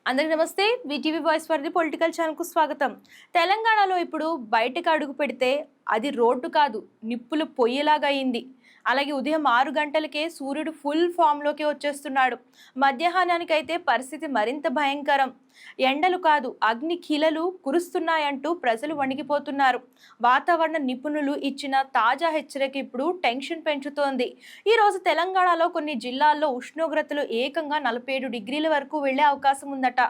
అందరికీ నమస్తే. VTV voice for the political ఛానల్కు స్వాగతం. తెలంగాణలో ఇప్పుడు బయటకు అడుగు పెడితే అది రోడ్డు కాదు, నిప్పులు పొయ్యిలాగా అయింది. అలాగే ఉదయం 6 గంటలకే సూర్యుడు ఫుల్ ఫామ్లోకి వచ్చేస్తున్నాడు. మధ్యాహ్నానికైతే పరిస్థితి మరింత భయంకరం. ఎండలు కాదు, అగ్ని కీలలు కురుస్తున్నాయంటూ ప్రజలు వణికిపోతున్నారు. వాతావరణ నిపుణులు ఇచ్చిన తాజా హెచ్చరిక ఇప్పుడు టెన్షన్ పెంచుతోంది. ఈరోజు తెలంగాణలో కొన్ని జిల్లాల్లో ఉష్ణోగ్రతలు ఏకంగా 47 డిగ్రీల వరకు వెళ్లే అవకాశం ఉందట.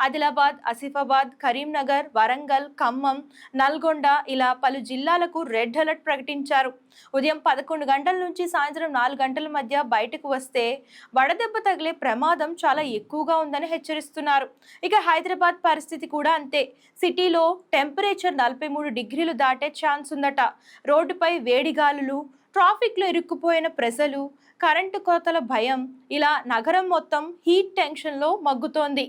ఆదిలాబాద్, ఆసిఫాబాద్, కరీంనగర్, వరంగల్, ఖమ్మం, నల్గొండ ఇలా పలు జిల్లాలకు రెడ్ అలర్ట్ ప్రకటించారు. ఉదయం 11 గంటల నుంచి సాయంత్రం 4 గంటల మధ్య బయటకు వస్తే వడదెబ్బ తగిలే ప్రమాదం చాలా ఎక్కువగా ఉందని హెచ్చరిస్తున్నారు. ఇక హైదరాబాద్ పరిస్థితి కూడా అంతే. సిటీలో టెంపరేచర్ 43 డిగ్రీలు దాటే ఛాన్స్ ఉందట. రోడ్డుపై వేడిగాలులు, ట్రాఫిక్లో ఇరుక్కుపోయిన ప్రజలు, కరెంటు కోతల భయం, ఇలా నగరం మొత్తం హీట్ టెన్షన్లో మగ్గుతోంది.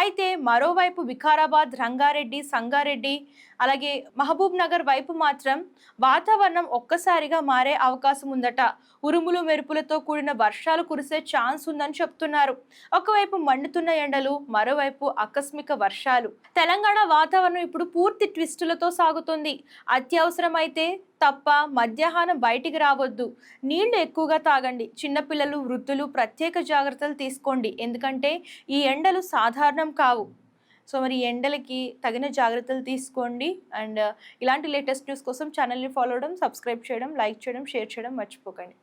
అయితే మరోవైపు వికారాబాద్, రంగారెడ్డి, సంగారెడ్డి అలాగే మహబూబ్ నగర్ వైపు మాత్రం వాతావరణం ఒక్కసారిగా మారే అవకాశం ఉందట. ఉరుములు మెరుపులతో కూడిన వర్షాలు కురిసే ఛాన్స్ ఉందని చెప్తున్నారు. ఒకవైపు మండుతున్న ఎండలు, మరోవైపు ఆకస్మిక వర్షాలు. తెలంగాణ వాతావరణం ఇప్పుడు పూర్తి ట్విస్టులతో సాగుతుంది. అత్యవసరమైతే తప్ప మధ్యాహ్నం బయటికి రావద్దు. నీళ్లు ఎక్కువగా తాగండి. చిన్నపిల్లలు, వృద్ధులు ప్రత్యేక జాగ్రత్తలు తీసుకోండి. ఎందుకంటే ఈ ఎండలు సాధారణం కావు. సో మరి ఈ ఎండలకి తగిన జాగ్రత్తలు తీసుకోండి. అండ్ ఇలాంటి లేటెస్ట్ న్యూస్ కోసం ఛానల్ని ఫాలో అవ్వడం, సబ్స్క్రైబ్ చేయడం, లైక్ చేయడం, షేర్ చేయడం మర్చిపోకండి.